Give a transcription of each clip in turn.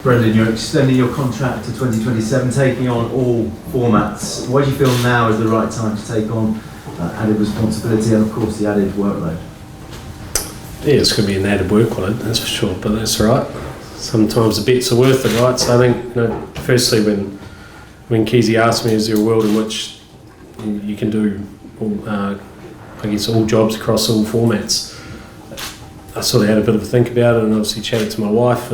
Brendon, you're extending your contract to 2027, taking on all formats. Why do you feel now is the right time to take on added responsibility and, of course, the added workload? Yeah, it's going to be an added workload, that's for sure, but that's right. Sometimes the bets are worth it, right? So I think, firstly, when Keezy asked me, is there a world in which you can do all jobs across all formats, I sort of had a bit of a think about it and obviously chatted to my wife,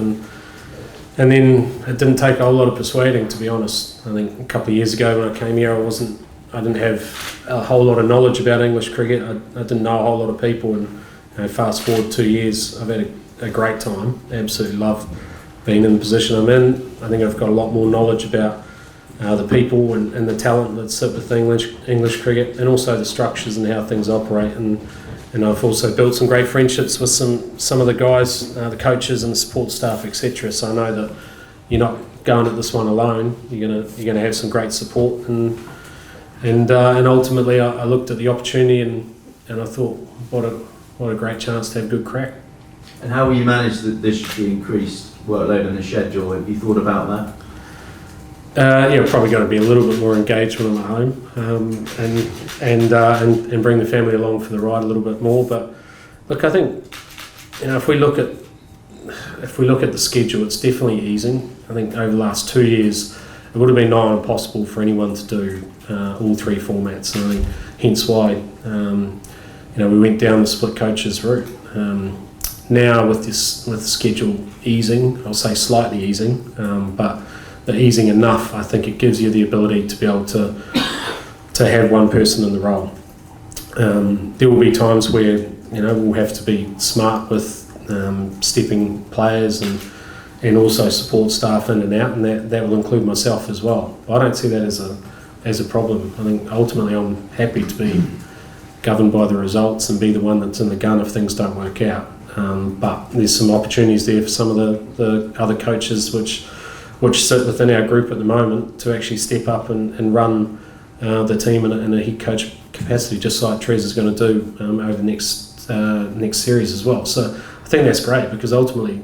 and then it didn't take a whole lot of persuading, to be honest. I think a couple of years ago when I came here, I didn't have a whole lot of knowledge about English cricket. I didn't know a whole lot of people, and fast forward 2 years, I've had a great time. Absolutely love being in the position I'm in. I think I've got a lot more knowledge about the people and the talent that sit with English cricket, and also the structures and how things operate. And I've also built some great friendships with some of the guys, the coaches and the support staff, etc. So I know that you're not going at this one alone. You're gonna have some great support, and ultimately I looked at the opportunity and I thought, what a great chance to have good crack. And how will you manage the increased workload and the schedule? Have you thought about that? Probably going to be a little bit more engaged when I'm at home, and bring the family along for the ride a little bit more. But look, I think if we look at the schedule, it's definitely easing. I think over the last 2 years, it would have been nigh on impossible for anyone to do all three formats, and I think hence why we went down the split coaches route. Now with the schedule easing, I'll say slightly easing, but the easing enough, I think it gives you the ability to be able to have one person in the role. There will be times where we'll have to be smart with stepping players and also support staff in and out, and that will include myself as well. I don't see that as a problem. I think ultimately I'm happy to be governed by the results and be the one that's in the gun if things don't work out. But there's some opportunities there for some of the other coaches which sit within our group at the moment to actually step up and run the team in a head coach capacity, just like Trez is going to do over the next series as well. So I think that's great, because ultimately,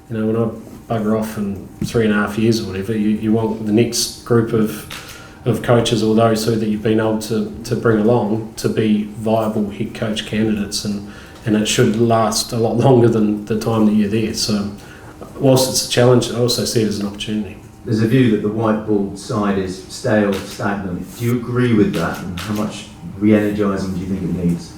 when I bugger off in 3.5 years or whatever, you want the next group of coaches or those who that you've been able to bring along to be viable head coach candidates, and it should last a lot longer than the time that you're there. So whilst it's a challenge, I also see it as an opportunity. There's a view that the white ball side is stale, stagnant. Do you agree with that, and how much re-energizing do you think it needs?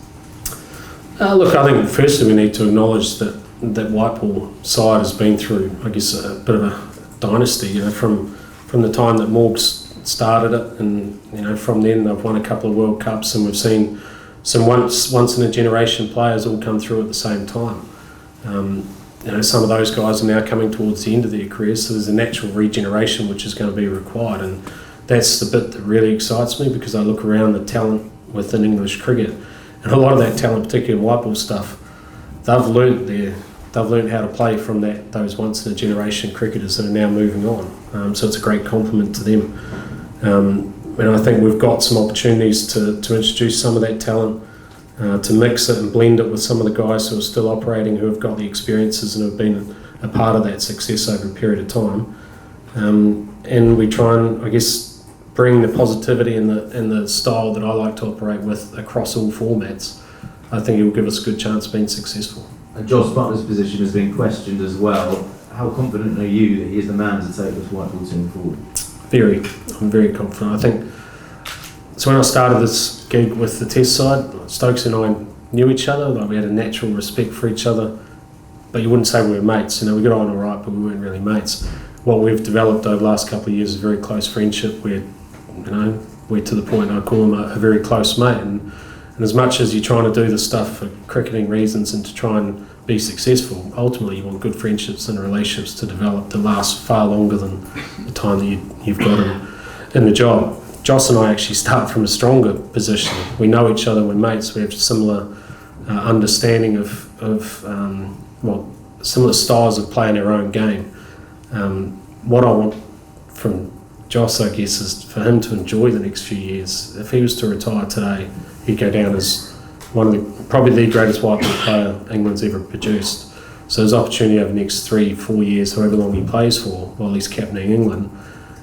Look, I think firstly we need to acknowledge that white ball side has been through, I guess, a bit of a dynasty. From the time that Morgs started it, and from then they've won a couple of World Cups, and we've seen some once in a generation players all come through at the same time. Some of those guys are now coming towards the end of their careers, so there's a natural regeneration which is going to be required, and that's the bit that really excites me, because I look around the talent within English cricket, and a lot of that talent, particularly white ball stuff, they've learned how to play from those once in a generation cricketers that are now moving on. So it's a great compliment to them. And I think we've got some opportunities to introduce some of that talent, to mix it and blend it with some of the guys who are still operating, who have got the experiences and have been a part of that success over a period of time. And we try and, I guess, bring the positivity and the style that I like to operate with across all formats. I think it will give us a good chance of being successful. And Jos Buttler's position has been questioned as well. How confident are you that he is the man to take this white ball team forward? I'm very confident. I think so. When I started this gig with the Test side, Stokes and I knew each other. We had a natural respect for each other, but you wouldn't say we were mates. We got on all right, but we weren't really mates. What we've developed over the last couple of years is a very close friendship. We're to the point I call him a very close mate. And as much as you're trying to do this stuff for cricketing reasons and to try and be successful, ultimately you want good friendships and relationships to develop, to last far longer than the time that you've got in the job. Jos and I actually start from a stronger position. We know each other, we're mates, we have similar understanding of similar styles of playing our own game. What I want from Jos, I guess, is for him to enjoy the next few years. If he was to retire today, he'd go down as probably the greatest white ball player England's ever produced. So his opportunity over the next 3-4 years, however long he plays for, while he's captaining England,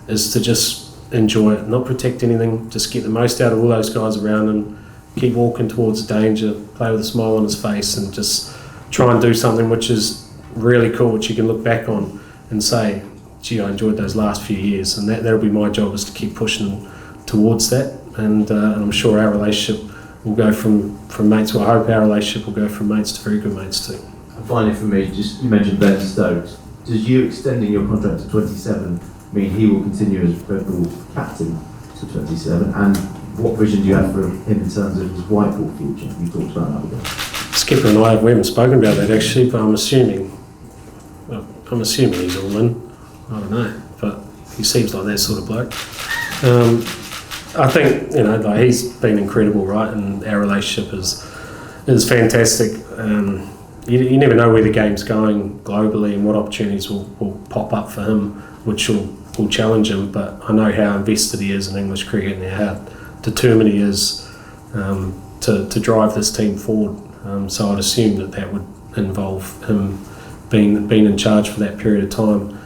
is to just enjoy it, not protect anything, just get the most out of all those guys around him, keep walking towards danger, play with a smile on his face, and just try and do something which is really cool, which you can look back on and say, gee, I enjoyed those last few years. And that'll be my job, is to keep pushing towards that. And I'm sure our relationship will go from mates, well, I hope our relationship will go from mates to very good mates too. And finally for me, just you mentioned Ben Stokes. Does you extending your contract to 27 mean he will continue as Red Bull captain to 27? And what vision do you have for him in terms of his white ball future? You talked about that again. Skipper and I haven't spoken about that actually, but I'm assuming he's all in. I don't know, but he seems like that sort of bloke. I think, like, he's been incredible, right? And our relationship is fantastic. You never know where the game's going globally and what opportunities will pop up for him, which will challenge him. But I know how invested he is in English cricket and how determined he is to drive this team forward. So I'd assume that would involve him being in charge for that period of time,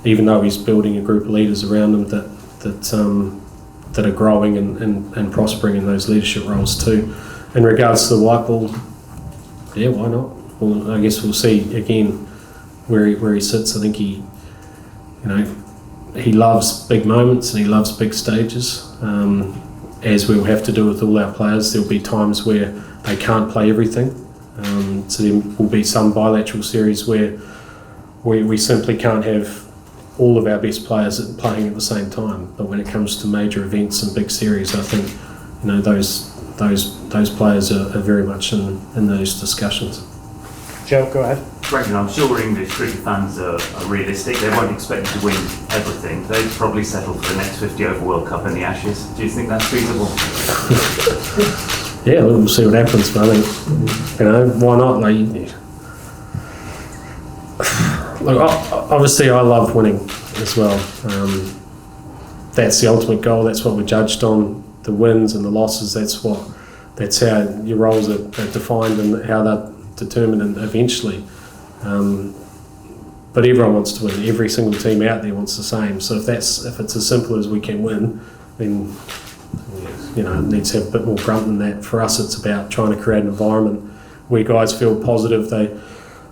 even though he's building a group of leaders around him that are growing and prospering in those leadership roles too. In regards to the white ball, yeah, why not? Well, I guess we'll see again where he sits. I think he loves big moments and he loves big stages. As we'll have to do with all our players, there'll be times where they can't play everything. So there will be some bilateral series where we simply can't have all of our best players playing at the same time. But when it comes to major events and big series, I think those players are very much in those discussions. Joe, go ahead. Brendon, I'm sure English cricket fans are realistic. They won't expect you to win everything. They'd probably settle for the next 50 over World Cup and the Ashes. Do you think that's feasible? Yeah, we'll see what happens. But I think, why not? Obviously, I love winning as well. That's the ultimate goal. That's what we're judged on. The wins and the losses. That's how your roles are defined and how they're determined eventually. But everyone wants to win. Every single team out there wants the same. So if it's as simple as we can win, then it needs to have a bit more grunt than that. For us, it's about trying to create an environment where guys feel positive.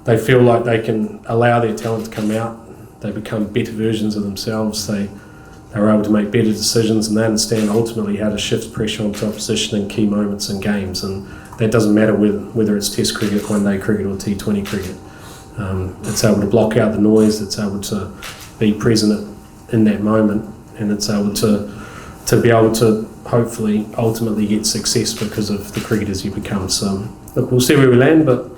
They feel like they can allow their talent to come out. They become better versions of themselves. They're able to make better decisions, and they understand ultimately how to shift pressure onto opposition in key moments in games. And that doesn't matter whether it's Test cricket, one-day cricket, or T20 cricket. It's able to block out the noise. It's able to be present in that moment, and it's able to be able to hopefully ultimately get success because of the cricketers you become. So look, we'll see where we land, but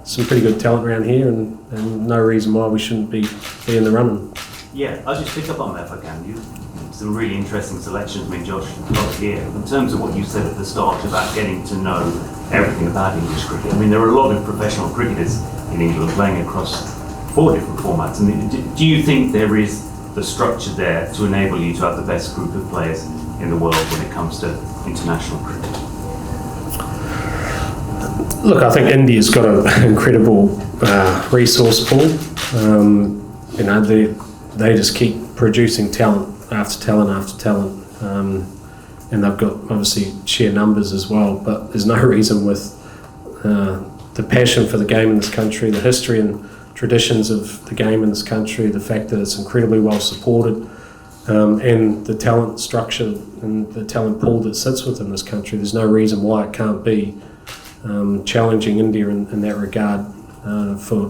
some pretty good talent around here, and no reason why we shouldn't be in the running. Yeah, I'll just pick up on that if I can. Some really interesting selections. I mean, Josh, here, in terms of what you said at the start about getting to know everything about English cricket. I mean, there are a lot of professional cricketers in England playing across 4 different formats. I mean, do you think there is the structure there to enable you to have the best group of players in the world when it comes to international cricket? Look, I think India's got an incredible resource pool. They just keep producing talent after talent after talent, and they've got obviously sheer numbers as well. But there's no reason with the passion for the game in this country, the history and traditions of the game in this country, the fact that it's incredibly well supported, and the talent structure and the talent pool that sits within this country. There's no reason why it can't be challenging India in that regard for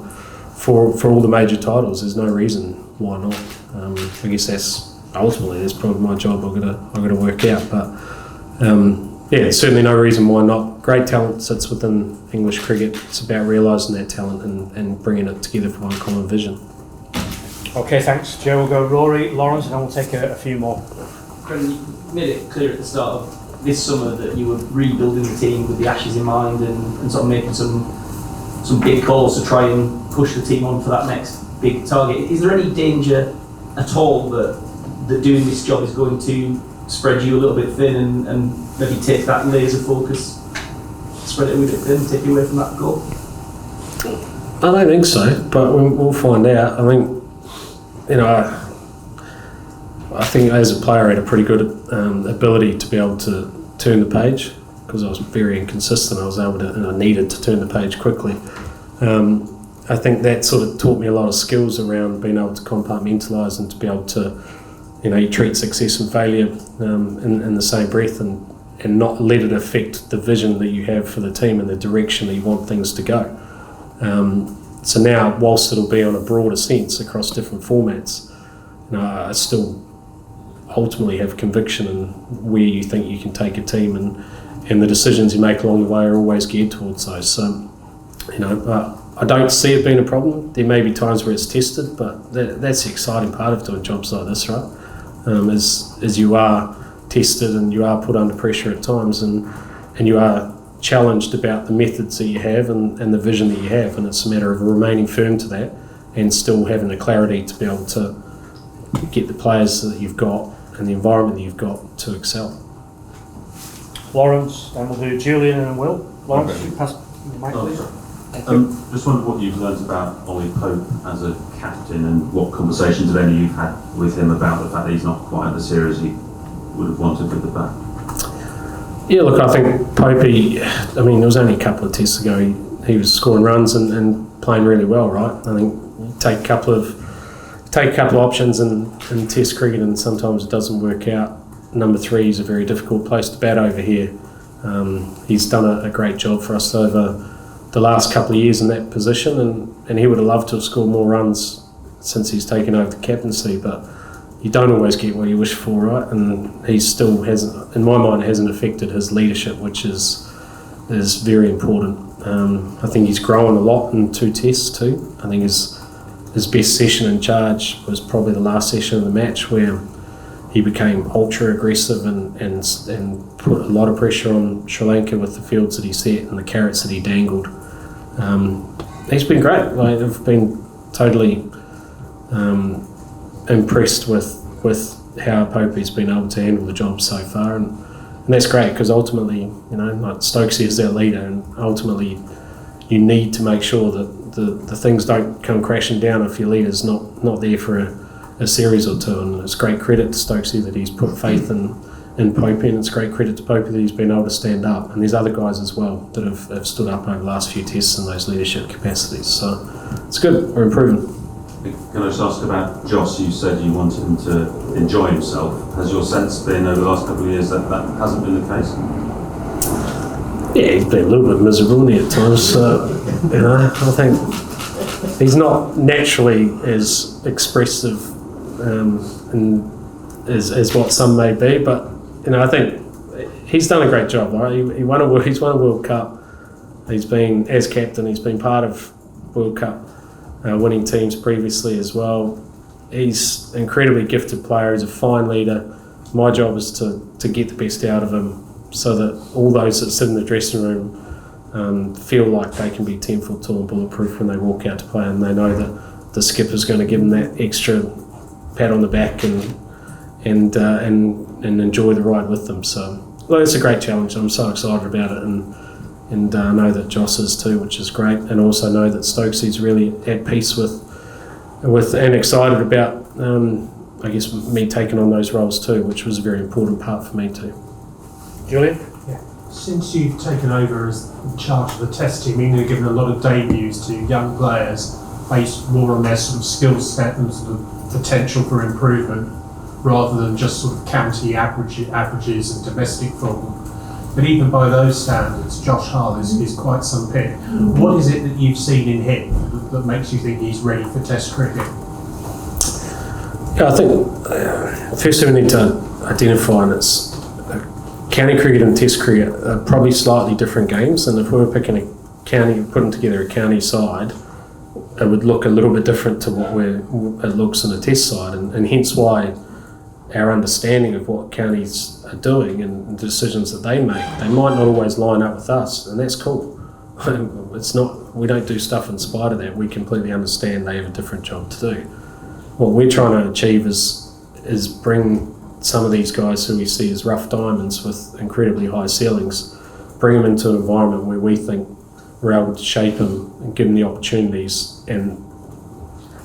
all the major titles. There's no reason why not. I guess that's probably my job. I've got to work out, but there's certainly no reason why not. Great talent sits within English cricket. It's about realising that talent and bringing it together for one common vision. Okay, thanks. Joe, we'll go Rory, Lawrence, and then we'll take a few more. Brendon, you made it clear at the start of this summer that you were rebuilding the team with the Ashes in mind and sort of making some big calls to try and push the team on for that next big target. Is there any danger at all that doing this job is going to spread you a little bit thin and maybe take that laser focus, spread it a bit thin, take you away from that goal? I don't think so, but we'll find out. I think, I think as a player I had a pretty good ability to be able to turn the page because I was very inconsistent. I was able to, and I needed to turn the page quickly. I think that sort of taught me a lot of skills around being able to compartmentalise and to be able to, you treat success and failure in the same breath and not let it affect the vision that you have for the team and the direction that you want things to go. So now, whilst it'll be on a broader sense across different formats, I still ultimately have conviction in where you think you can take a team, and the decisions you make along the way are always geared towards those. So, I don't see it being a problem. There may be times where it's tested, but that's the exciting part of doing jobs like this, right? Is you are tested and you are put under pressure at times, and you are challenged about the methods that you have and the vision that you have, and it's a matter of remaining firm to that and still having the clarity to be able to get the players that you've got and the environment that you've got to excel. Lawrence, then we'll do Julian and Will. Lawrence, you pass the mic, please. Just wondered what you've learned about Ollie Pope as a captain and what conversations, if any, you've had with him about the fact that he's not quite at the series he would have wanted with the bat. Yeah, look, I think Popey, there was only a couple of tests ago, he was scoring runs and playing really well, right? I think you take a couple of options in test cricket and sometimes it doesn't work out. Number 3 is a very difficult place to bat over here. He's done a great job for us over the last couple of years in that position, and he would have loved to have scored more runs since he's taken over the captaincy, but you don't always get what you wish for, right? And he still hasn't, in my mind, hasn't affected his leadership, which is very important. I think he's grown a lot in 2 tests too. I think his best session in charge was probably the last session of the match where he became ultra aggressive and put a lot of pressure on Sri Lanka with the fields that he set and the carrots that he dangled. He's been great. I've been totally impressed with how Popey's been able to handle the job so far, and that's great because ultimately, like Stokes is our leader, and ultimately you need to make sure that the things don't come crashing down if your leader's not there for a series or two. And it's great credit to Stokesy that he's put faith in Popey, and it's great credit to Popey that he's been able to stand up, and there's other guys as well that have stood up over the last few tests in those leadership capacities, so it's good, we're improving. Can I just ask about Jos? You said you wanted him to enjoy himself. Has your sense been over the last couple of years that hasn't been the case? Yeah, he's been a little bit miserable at times, so I think he's not naturally as expressive and as what some may be, but I think he's done a great job, right? He's won a World Cup. He's been, as captain, he's been part of World Cup winning teams previously as well. He's an incredibly gifted player. He's a fine leader. My job is to get the best out of him so that all those that sit in the dressing room feel like they can be 10 foot tall and bulletproof when they walk out to play, and they know that the skipper's going to give them that extra pat on the back and enjoy the ride with them. So it's a great challenge. I'm so excited about it, and know that Jos is too, which is great, and also know that Stokesy's really at peace with and excited about I guess me taking on those roles too, which was a very important part for me too. Julian? Yeah. Since you've taken over as in charge of the test team, you've given a lot of debuts to young players based more on their sort of skill set and sort of potential for improvement, rather than just sort of county averages and domestic form. But even by those standards, Josh Hull is quite some pick. What is it that you've seen in him that makes you think he's ready for Test cricket? Yeah, I think first thing we need to identify, and it's county cricket and Test cricket are probably slightly different games, and if we were putting together a county side, it would look a little bit different to what it looks in a Test side, and hence why our understanding of what counties are doing and the decisions that they make, they might not always line up with us, and that's cool. It's not, we don't do stuff in spite of that. We completely understand they have a different job to do. What we're trying to achieve is bring some of these guys who we see as rough diamonds with incredibly high ceilings, bring them into an environment where we think we're able to shape them and give them the opportunities and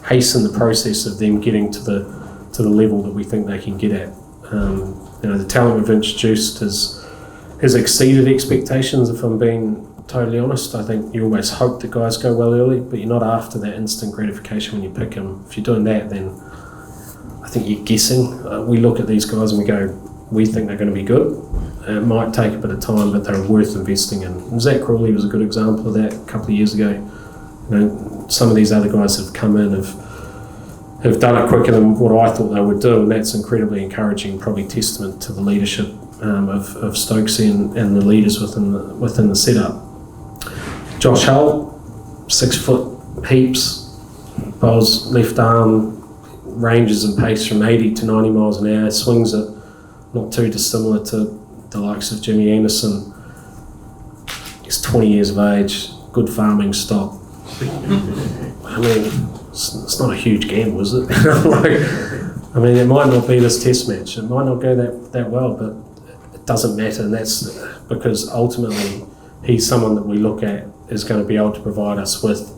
hasten the process of them getting to the level that we think they can get at. The talent we've introduced has exceeded expectations, if I'm being totally honest. I think you always hope that guys go well early, but you're not after that instant gratification when you pick them. If you're doing that, then I think you're guessing. We look at these guys and we go, we think they're going to be good. It might take a bit of time, but they're worth investing in. And Zach Crawley was a good example of that a couple of years ago. Some of these other guys have come in have done it quicker than what I thought they would do, and that's incredibly encouraging. Probably testament to the leadership of Stokesy and the leaders within the setup. Josh Hull, 6 foot heaps, bowls left arm, ranges and pace from 80 to 90 miles an hour, swings it not too dissimilar to the likes of Jimmy Anderson. He's 20 years of age, good farming stock. I mean, it's not a huge gamble, is it? It might not be this test match, it might not go that well, but it doesn't matter, and that's because ultimately he's someone that we look at is going to be able to provide us with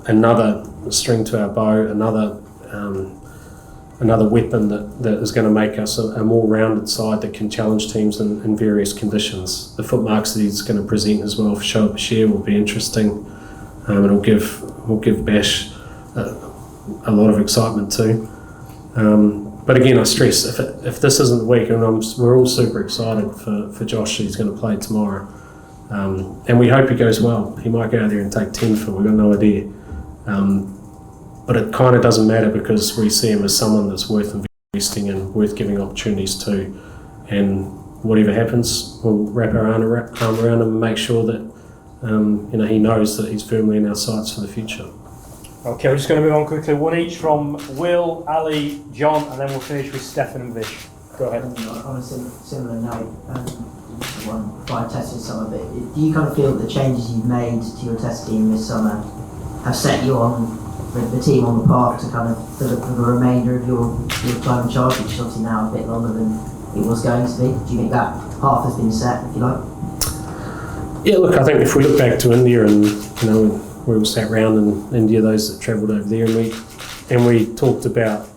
another string to our bow, another weapon that is going to make us a more rounded side that can challenge teams in various conditions. The footmarks that he's going to present as well for Show Up Share will be interesting. It'll give Bash a lot of excitement too. But again, I stress, if this isn't the week, and we're all super excited for Josh, who's going to play tomorrow, and we hope he goes well. He might go out there and take 10 for, we've got no idea. But it kind of doesn't matter because we see him as someone that's worth investing in, worth giving opportunities to, and whatever happens, we'll wrap our arm around him and make sure that he knows that he's firmly in our sights for the future. Okay, we're just going to move on quickly. One each from Will, Ali, John, and then we'll finish with Stefan and Vish. Go ahead. On a similar note, before I tested some of it, do you kind of feel that the changes you've made to your test team this summer have set you on the team on the path to kind of for the remainder of your time in charge, which is obviously now a bit longer than it was going to be? Do you think that path has been set, if you like? Yeah, look, I think if we look back to India and we all sat around in India, those that travelled over there, and we talked about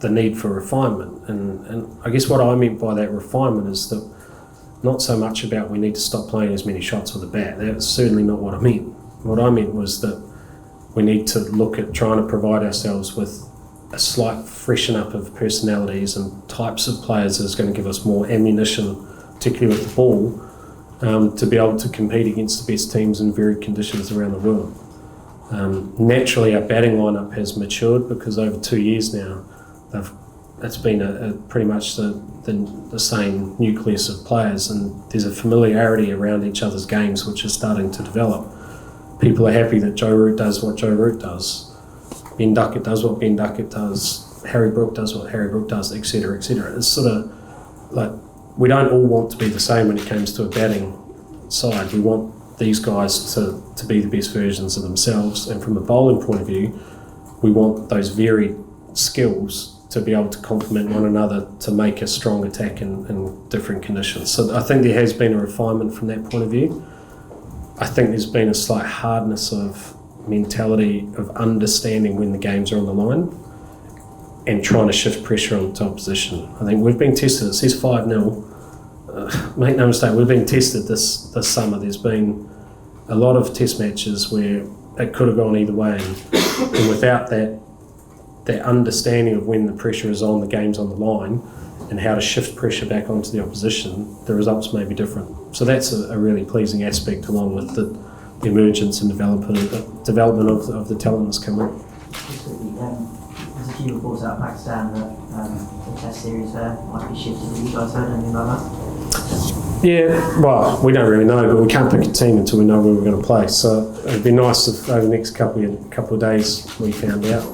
the need for refinement, and I guess what I meant by that refinement is that not so much about we need to stop playing as many shots with the bat. That's certainly not what I meant. What I meant was that we need to look at trying to provide ourselves with a slight freshen up of personalities and types of players that's going to give us more ammunition, particularly with the ball, to be able to compete against the best teams in varied conditions around the world. Naturally, our batting lineup has matured because over 2 years now, it's been pretty much the same nucleus of players, and there's a familiarity around each other's games which is starting to develop. People are happy that Joe Root does what Joe Root does, Ben Duckett does what Ben Duckett does, Harry Brook does what Harry Brook does, etc., etc. It's sort of like we don't all want to be the same when it comes to a batting side. We want these guys to be the best versions of themselves, and from a bowling point of view, we want those varied skills to be able to complement one another to make a strong attack in different conditions. So I think there has been a refinement from that point of view. I think there's been a slight hardness of mentality of understanding when the games are on the line and trying to shift pressure onto opposition. I think we've been tested. It says 5-0. Make no mistake, we've been tested this summer. There's been a lot of test matches where it could have gone either way, and without that understanding of when the pressure is on, the game's on the line, and how to shift pressure back onto the opposition, the results may be different. So that's a really pleasing aspect, along with the emergence and development of the talent that's come in. There's a few reports out of Pakistan that the test series there might be shifted. Have you guys heard anything about that? Yeah, well, we don't really know, but we can't pick a team until we know where we're going to play. So it'd be nice if over the next couple of days we found out,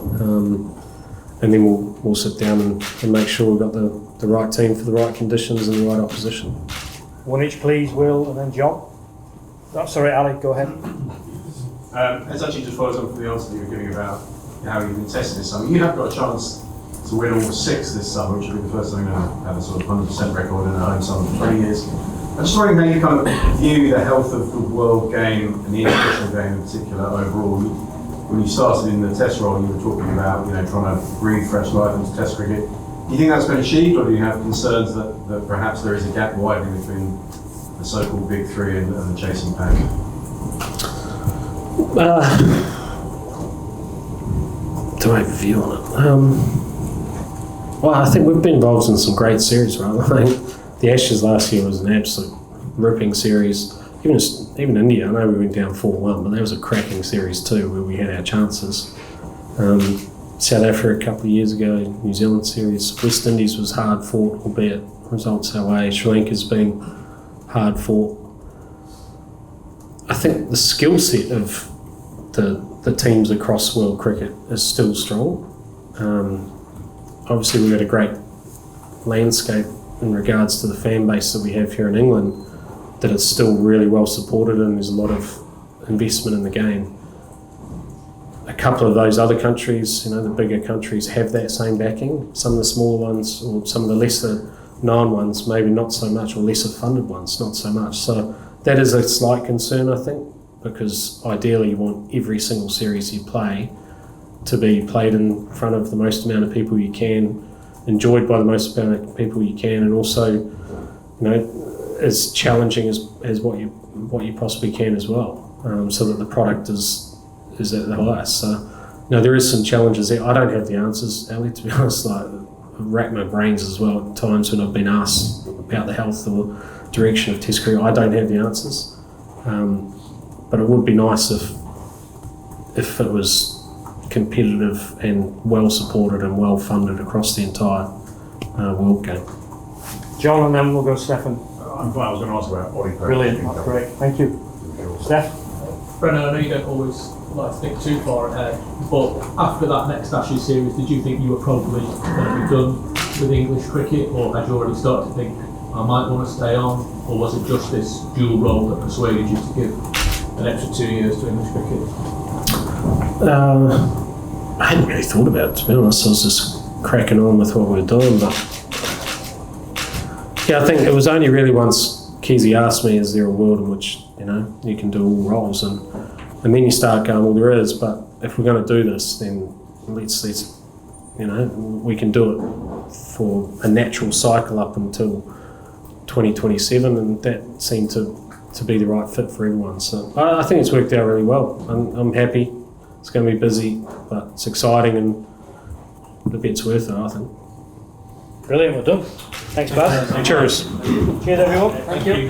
and then we'll sit down and make sure we've got the right team for the right conditions and the right opposition. One each, please, Will, and then John. Oh, sorry, Ali, go ahead. It's actually just follows on from the answer that you were giving about how you've been testing this summer. You have got a chance to win all 6 this summer, which will be the first time you have a sort of 100% record in a home summer for 20 years. I'm just wondering how you kind of view the health of the world game and the international game in particular overall. When you started in the test role, you were talking about trying to breathe fresh life into test cricket. Do you think that's been achieved, or do you have concerns that perhaps there is a gap widening between the so-called big three and the chasing pack? Do I have a view on it? Well, I think we've been involved in some great series, right? I think the Ashes last year was an absolute ripping series. Even India, I know we went down 4-1, but that was a cracking series too, where we had our chances. South Africa a couple of years ago, New Zealand series. West Indies was hard fought, albeit results our way. Sri Lanka's been hard fought. I think the skill set of the teams across world cricket is still strong. Obviously we've got a great landscape in regards to the fan base that we have here in England, that it's still really well supported and there's a lot of investment in the game. A couple of those other countries, the bigger countries, have that same backing. Some of the smaller ones, or some of the lesser known ones, maybe not so much, or lesser funded ones, not so much. So that is a slight concern, I think, because ideally you want every single series you play to be played in front of the most amount of people you can, enjoyed by the most amount of people you can, and also, as challenging as what you possibly can as well, so that the product is at the highest. So, there is some challenges there. I don't have the answers, Ali, to be honest. I rack my brains as well at times when I've been asked about the health or direction of Test cricket. I don't have the answers, but it would be nice if it was competitive and well supported and well funded across the entire world game. John, and then we'll go Stefan. I'm fine. I was going to ask about Ollie Pope. Brilliant, that's great. Thank you. Steph? Brendan, I know you don't always like to think too far ahead, but after that next Ashes series, did you think you were probably going to be done with English cricket, or had you already started to think, I might want to stay on, or was it just this dual role that persuaded you to give an extra 2 years to English cricket? I hadn't really thought about it, to be honest. I was just cracking on with what we were doing, but yeah, I think it was only really once Keezy asked me, is there a world in which you can do all roles, and then you start going, well, there is, but if we're going to do this, then let's we can do it for a natural cycle up until 2027, and that seemed to be the right fit for everyone. So I think it's worked out really well. I'm happy. It's going to be busy, but it's exciting, and the bet's worth it, I think. Brilliant, we're done. Thanks, Baz. Cheers. Cheers, everyone. Thank you.